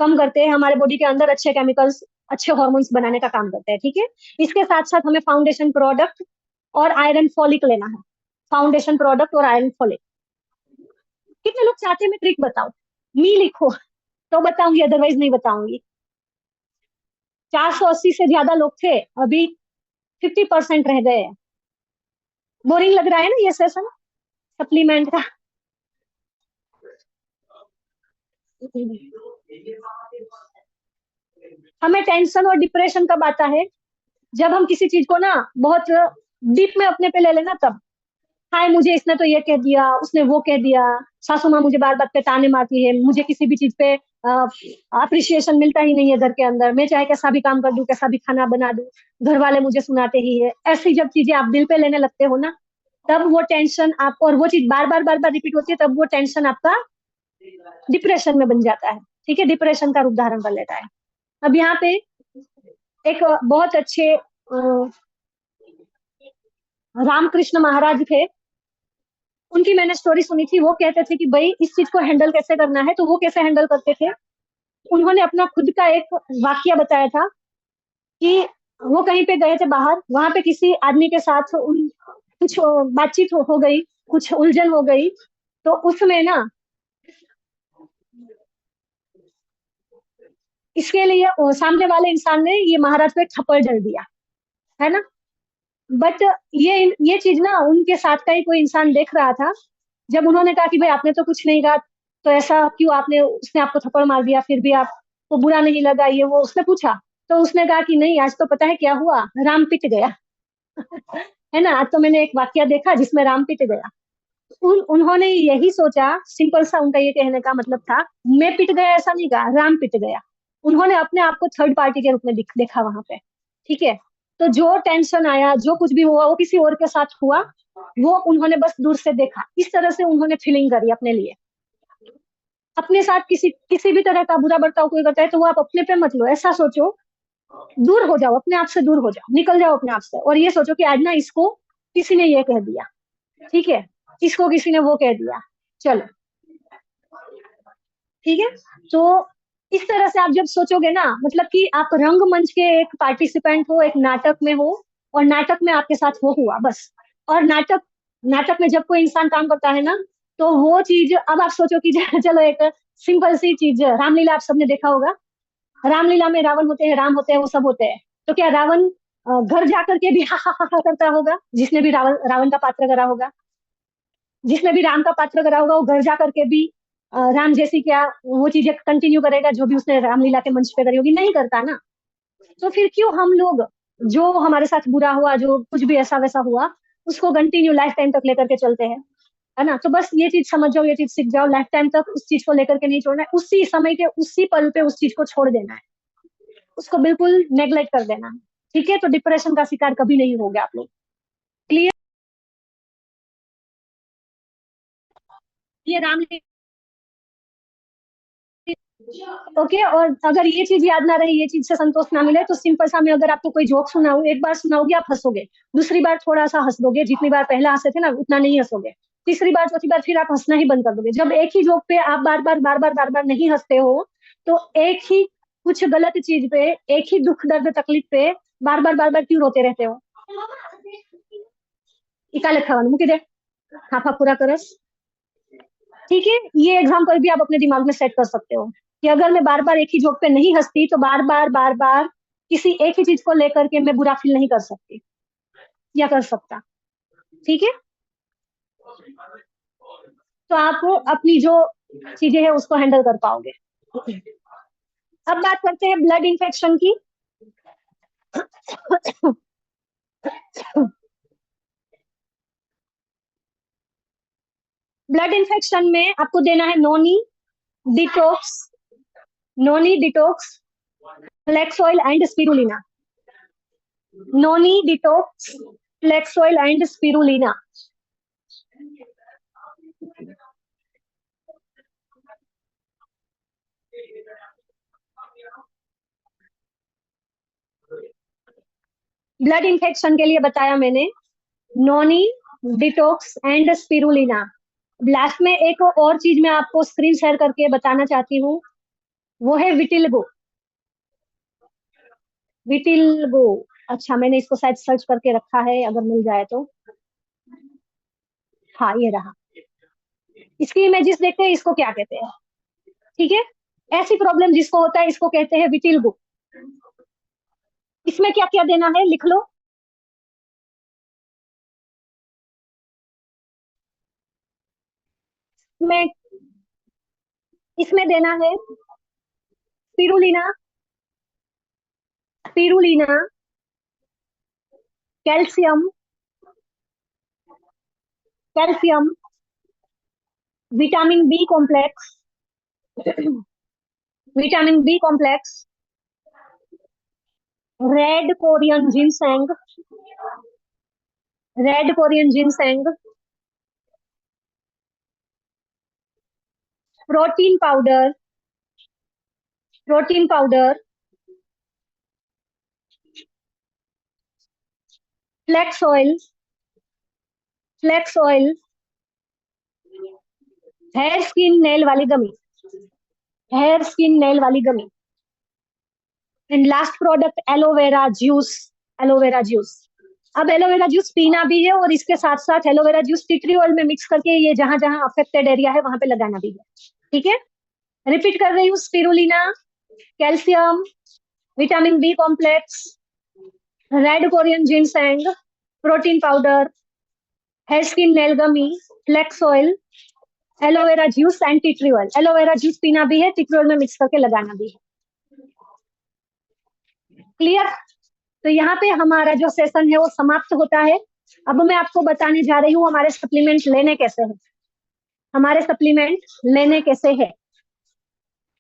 कम करते हैं, हमारे बॉडी के अंदर अच्छे केमिकल्स, अच्छे हॉर्मोन्स बनाने का काम करते हैं। ठीक है, इसके साथ साथ हमें फाउंडेशन प्रोडक्ट और आयरन फॉलिक लेना है। फाउंडेशन प्रोडक्ट और आयरन फॉलिक। कितने लोग चाहते हैं मैं ट्रिक बताऊं? मी लिखो तो बताऊंगी, अदरवाइज नहीं बताऊंगी। 480 से ज्यादा लोग थे, अभी 50% रह गए हैं। बोरिंग लग रहा है ना ये सेशन सप्लीमेंट का? हमें टेंशन और डिप्रेशन कब आता है? जब हम किसी चीज को ना बहुत डीप में अपने पे ले लेना, तब। हाय, मुझे इसने तो ये कह दिया, उसने वो कह दिया, सासू माँ मुझे बार बार पे ताने मारती है, मुझे किसी भी चीज पे अप्रिशिएशन मिलता ही नहीं है घर के अंदर, मैं चाहे कैसा भी काम कर दूं, कैसा भी खाना बना दूं, घर वाले मुझे सुनाते ही है। ऐसी जब चीजें आप दिल पे लेने लगते हो ना, तब वो टेंशन आप, और वो चीज बार बार बार बार रिपीट होती है, तब वो टेंशन आपका डिप्रेशन में बन जाता है। ठीक है, डिप्रेशन का रूप धारण कर लेता है। अब यहाँ पे एक बहुत अच्छे रामकृष्ण महाराज थे, उनकी मैंने स्टोरी सुनी थी। वो कहते थे कि भाई इस चीज को हैंडल कैसे करना है, तो वो कैसे हैंडल करते थे। उन्होंने अपना खुद का एक वाक्य बताया था कि वो कहीं पे गए थे बाहर, वहां पे किसी आदमी के साथ कुछ बातचीत हो गई, कुछ उलझन हो गई। तो उसमें ना इसके लिए सामने वाले इंसान ने ये महाराज को एक थप्पड़ जड़ दिया, है ना। बट ये चीज ना उनके साथ का ही कोई इंसान देख रहा था। जब उन्होंने कहा कि भाई आपने तो कुछ नहीं कहा, तो ऐसा क्यों, आपने, उसने आपको थप्पड़ मार दिया फिर भी आपको बुरा नहीं लगा, ये वो उसने पूछा। तो उसने कहा कि नहीं, आज तो पता है क्या हुआ, राम पिट गया। है ना, आज तो मैंने एक वाक्य देखा जिसमें राम पिट गया। उन्होंने यही सोचा, सिंपल सा उनका ये कहने का मतलब था, मैं पिट गया ऐसा नहीं कहा, राम पिट गया। उन्होंने अपने आप को थर्ड पार्टी के रूप में देखा वहां पे। ठीक है, तो जो टेंशन आया, जो कुछ भी हुआ, वो किसी और के साथ हुआ, वो उन्होंने बस दूर से देखा। इस तरह से उन्होंने फीलिंग करी अपने लिए। अपने साथ किसी किसी भी तरह का बुरा बर्ताव कोई करता है तो वो आप अपने पे मत लो, ऐसा सोचो, दूर हो जाओ, अपने आप से दूर हो जाओ, निकल जाओ अपने आप से, और ये सोचो कि आज ना इसको किसी ने ये कह दिया, ठीक है, इसको किसी ने वो कह दिया, चलो, ठीक है। तो इस तरह से आप जब सोचोगे ना, मतलब कि आप रंगमंच के एक पार्टिसिपेंट हो, एक नाटक में हो, और नाटक में आपके साथ वो हुआ बस। और नाटक नाटक में जब कोई इंसान काम करता है ना, तो वो चीज, अब आप सोचो कि चलो एक सिंपल सी चीज, रामलीला आप सबने देखा होगा। रामलीला में रावण होते हैं, राम होते हैं, वो सब होते हैं। तो क्या रावण घर जाकर के भी हा हा हा हा करता होगा? जिसने भी रावण रावण का पात्र करा होगा, जिसने भी राम का पात्र करा होगा, वो घर जा करके भी राम जैसी क्या वो चीजें कंटिन्यू करेगा जो भी उसने रामलीला के मंच पे करी होगी? नहीं करता ना। तो फिर क्यों हम लोग, जो हमारे साथ बुरा हुआ, जो कुछ भी ऐसा वैसा हुआ, उसको कंटिन्यू लाइफ टाइम तक लेकर के चलते हैं? है ना। तो बस ये चीज समझ जाओ, ये चीज सीख जाओ, लाइफ टाइम तक उस चीज को लेकर के नहीं छोड़ना है, उसी समय के उसी पल पे उस चीज को छोड़ देना है, उसको बिल्कुल नेग्लेक्ट कर देना है। ठीक है, तो डिप्रेशन का शिकार कभी नहीं हो गया आप लोग। क्लियर? ये राम, ओके। और अगर ये चीज याद ना रही, ये चीज से संतोष ना मिले, तो सिंपल सा, मैं अगर आपको कोई जोक सुनाऊं, एक बार सुनाओगे आप हंसोगे, दूसरी बार थोड़ा सा हंस दोगे, जितनी बार पहला हंसे थे ना उतना नहीं हंसोगे, तीसरी बार चौथी बार फिर आप हंसना ही बंद कर दोगे। जब एक ही जोक पे आप बार बार बार बार बार बार नहीं हंसते हो, तो एक ही कुछ गलत चीज पे, एक ही दुख दर्द तकलीफ पे बार बार क्यों रोते रहते हो? इकाले खावा मुके दे, हाफा पूरा करस। ठीक है, ये एग्जाम्पल भी आप अपने दिमाग में सेट कर सकते हो कि अगर मैं बार बार एक ही जोक पे नहीं हंसती, तो बार बार किसी एक ही चीज को लेकर के मैं बुरा फील नहीं कर सकती या कर सकता। ठीक है, तो आप अपनी जो चीजें हैं उसको हैंडल कर पाओगे। अब बात करते हैं ब्लड इन्फेक्शन की। ब्लड इन्फेक्शन में आपको देना है detox noni detox flax oil and spirulina. Noni detox flax oil and spirulina. Blood infection के लिए बताया मैंने, noni detox and spirulina. Last में एक और चीज मैं आपको स्क्रीन शेयर करके बताना चाहती हूँ, वो है विटिलगो। विटिलगो, अच्छा मैंने इसको शायद सर्च करके रखा है, अगर मिल जाए तो। हाँ, ये रहा। इसकी इमेजेस देखते हैं, इसको क्या कहते हैं। ठीक है, ऐसी प्रॉब्लम जिसको होता है इसको कहते हैं विटिलगो। इसमें क्या क्या देना है लिख लो। इसमें इसमें देना है spirulina, spirulina, calcium, calcium, vitamin B complex, vitamin B complex, red Korean ginseng, red Korean ginseng, protein powder, protein powder, flax oil, flax oil, hair skin nail वाली गमी, हेयर स्किन नेल वाली gummy, and last product aloe vera juice, aloe vera juice. अब aloe vera juice पीना भी है और इसके साथ साथ एलोवेरा जूस टिटरी ऑयल में मिक्स करके ये जहां जहां अफेक्टेड एरिया है वहां पे लगाना भी है, ठीक है। रिपीट कर रही हूँ, spirulina, calcium, vitamin B complex, red Korean ginseng, protein powder, hair skin nail gummy, flax oil, aloe vera juice and tea tree oil. Aloe vera juice पीना भी है, टी ट्री ऑयल में मिक्स करके लगाना भी है। क्लियर? तो यहाँ पे हमारा जो सेशन है वो समाप्त होता है। अब मैं आपको बताने जा रही हूँ हमारे सप्लीमेंट लेने कैसे हैं, हमारे सप्लीमेंट लेने कैसे हैं।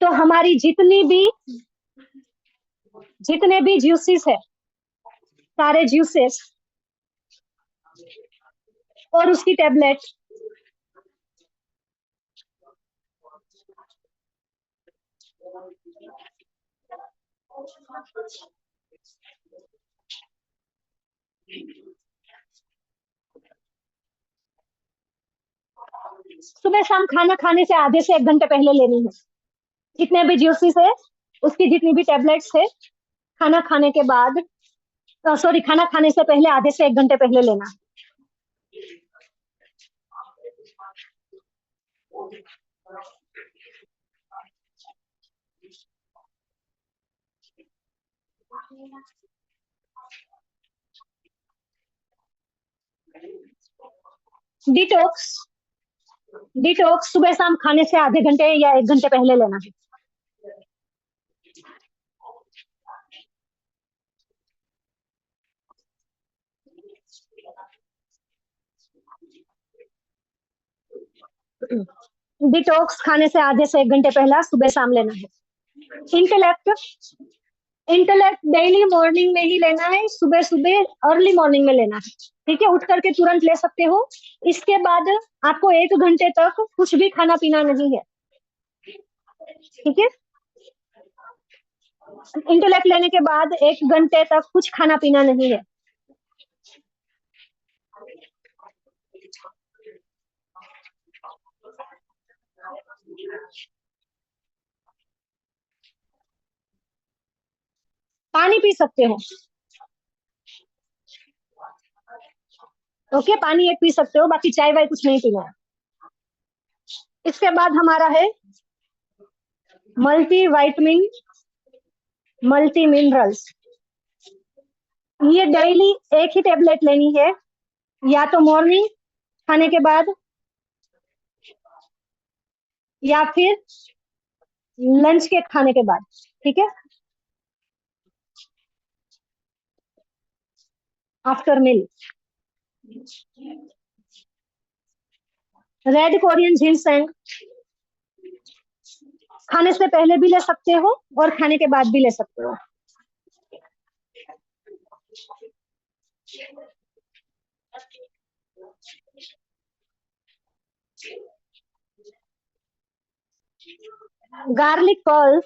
तो हमारी जितने भी जूसेस है, सारे जूसेस और उसकी टेबलेट सुबह शाम खाना खाने से आधे से 1 घंटे पहले लेनी है। जितने भी जूसेस है उसकी जितनी भी टेबलेट्स है खाना खाने के बाद, सॉरी, खाना खाने से पहले आधे से 1 घंटे पहले लेना। डिटॉक्स, डिटॉक्स सुबह शाम खाने से आधे घंटे या 1 घंटे पहले लेना है। डिटॉक्स खाने से आधे से 1 घंटे पहला सुबह शाम लेना है। इंटेलेक्ट, इंटेलेक्ट डेली मॉर्निंग में ही लेना है, सुबह सुबह अर्ली मॉर्निंग में लेना है, ठीक है। उठ करके तुरंत ले सकते हो। इसके बाद आपको 1 घंटे तक कुछ भी खाना पीना नहीं है, ठीक है। इंटेलेक्ट लेने के बाद 1 घंटे तक कुछ खाना पीना नहीं है। पानी पी सकते हो, ओके, पानी एक पी सकते हो, बाकी चाय वाय कुछ नहीं पीना है। इसके बाद हमारा है मल्टी वाइटमिन, मल्टी मिनरल्स। ये डेली एक ही टेबलेट लेनी है, या तो मॉर्निंग खाने के बाद या फिर लंच के खाने के बाद, ठीक है, after meal. Red Korean ginseng खाने से पहले भी ले सकते हो और खाने के बाद भी ले सकते हो। गार्लिक पर्ल,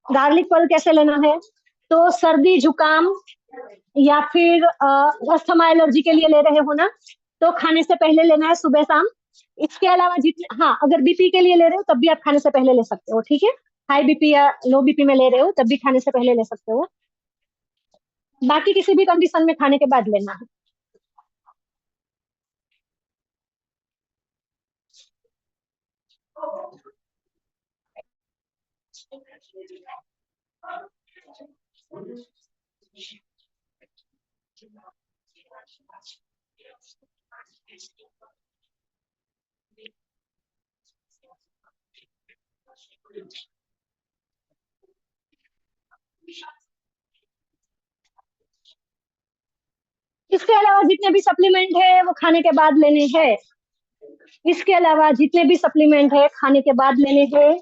गार्लिक पर्ल कैसे लेना है? तो सर्दी जुकाम या फिर अस्थमा एलर्जी के लिए ले रहे हो ना, तो खाने से पहले लेना है सुबह शाम। इसके अलावा जितने, हाँ, अगर बीपी के लिए ले रहे हो तब भी आप खाने से पहले ले सकते हो, ठीक है। हाई बीपी या लो बीपी में ले रहे हो तब भी खाने से पहले ले सकते हो। बाकी किसी भी कंडीशन में खाने के बाद लेना है। इसके अलावा जितने भी सप्लीमेंट है वो खाने के बाद लेने हैं। इसके अलावा जितने भी सप्लीमेंट है खाने के बाद लेने हैं।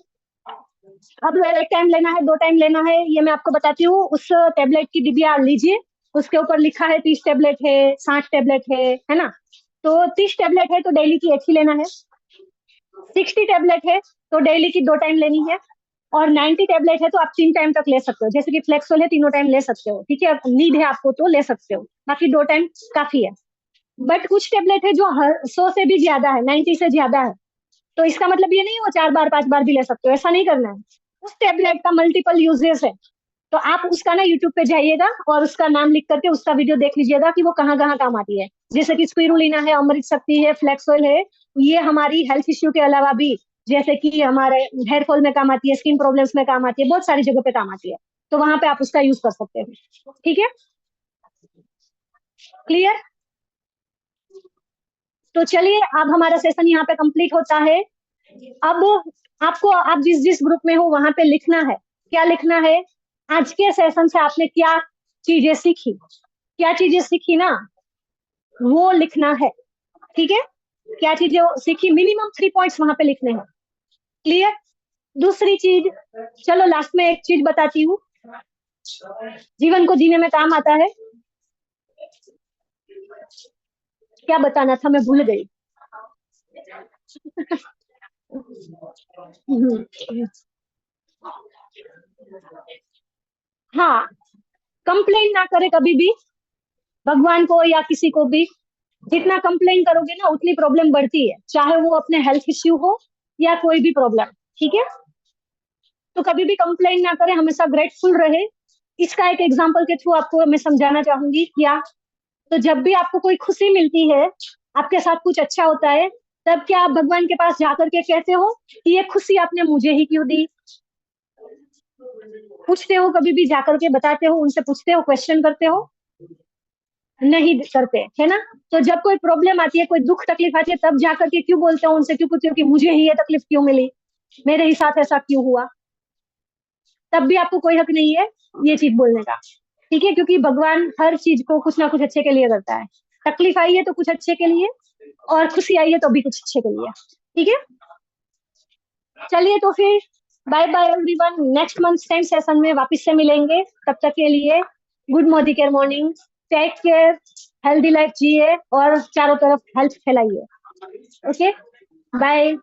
अब 1 टाइम लेना है, 2 टाइम लेना है, ये मैं आपको बताती हूँ। उस टेबलेट की डिबिया लीजिए उसके ऊपर लिखा है 30 टेबलेट है, 60 टेबलेट है ना। तो 30 टेबलेट है तो डेली की 1 ही लेना है, 60 टेबलेट है तो डेली की 2 टाइम लेनी है, और 90 टेबलेट है तो आप 3 टाइम तक ले सकते हो, जैसे कि फ्लेक्सोल है, तीनों टाइम ले सकते हो, ठीक है, नीड है आपको तो ले सकते हो, बाकी 2 टाइम काफी है। बट कुछ टेबलेट है जो 100 से भी ज्यादा है, 90 से ज्यादा है, तो इसका मतलब ये नहीं वो 4 बार 5 बार भी ले सकते हो, ऐसा नहीं करना है। उस टेबलेट का मल्टीपल यूजेस है, तो आप उसका ना यूट्यूब पे जाइएगा और उसका नाम लिख करके उसका वीडियो देख लीजिएगा कि वो कहाँ कहाँ काम आती है, जैसे कि स्पिरुलिना है, अमृत शक्ति है, फ्लेक्सोल है, ये हमारी हेल्थ इश्यू के अलावा भी, जैसे कि हमारे हेयर फॉल में काम आती है, स्किन प्रॉब्लम्स में काम आती है, बहुत सारी जगह पे काम आती है, तो वहां पे आप उसका यूज कर सकते हो, ठीक है, क्लियर। तो चलिए अब हमारा सेशन यहाँ पे कंप्लीट होता है। अब आपको, आप जिस जिस ग्रुप में हो वहां पे लिखना है, क्या लिखना है, आज के सेशन से आपने क्या चीजें सीखी, क्या चीजें सीखी ना वो लिखना है, ठीक है, क्या चीजें सीखी, मिनिमम 3 पॉइंट्स वहां पे लिखने हैं, क्लियर। दूसरी चीज, चलो लास्ट में एक चीज बताती हूँ, जीवन को जीने में काम आता है, क्या बताना था मैं भूल गई। हाँ, कंप्लेन ना करे कभी भी भगवान को या किसी को भी, जितना कंप्लेन करोगे ना उतनी प्रॉब्लम बढ़ती है, चाहे वो अपने हेल्थ इश्यू हो या कोई भी प्रॉब्लम, ठीक है, तो कभी भी कंप्लेन ना करे, हमेशा ग्रेटफुल रहे। इसका एक एग्जांपल के थ्रू आपको मैं समझाना चाहूंगी क्या, तो जब भी आपको कोई खुशी मिलती है, आपके साथ कुछ अच्छा होता है, तब क्या आप भगवान के पास जाकर के कहते हो कि ये खुशी आपने मुझे ही क्यों दी, पूछते हो कभी भी जाकर के, बताते हो उनसे, पूछते हो, क्वेश्चन करते हो, नहीं करते है ना। तो जब कोई प्रॉब्लम आती है, कोई दुख तकलीफ आती है, तब जाकर के क्यों बोलते हो उनसे, क्यों पूछते हो कि मुझे ही ये तकलीफ क्यों मिली, मेरे ही साथ ऐसा क्यों हुआ, तब भी आपको कोई हक नहीं है ये चीज बोलने का, ठीक है, क्योंकि भगवान हर चीज को कुछ ना कुछ अच्छे के लिए करता है, तकलीफ आई है तो कुछ अच्छे के लिए, और खुशी आई है तो भी कुछ अच्छे के लिए, ठीक है। चलिए तो फिर bye bye everyone, next month same session में वापस से मिलेंगे, तब तक के लिए good morning care morning, take care, healthy life जिए और चारों तरफ हेल्थ फैलाइए, ओके, बाय।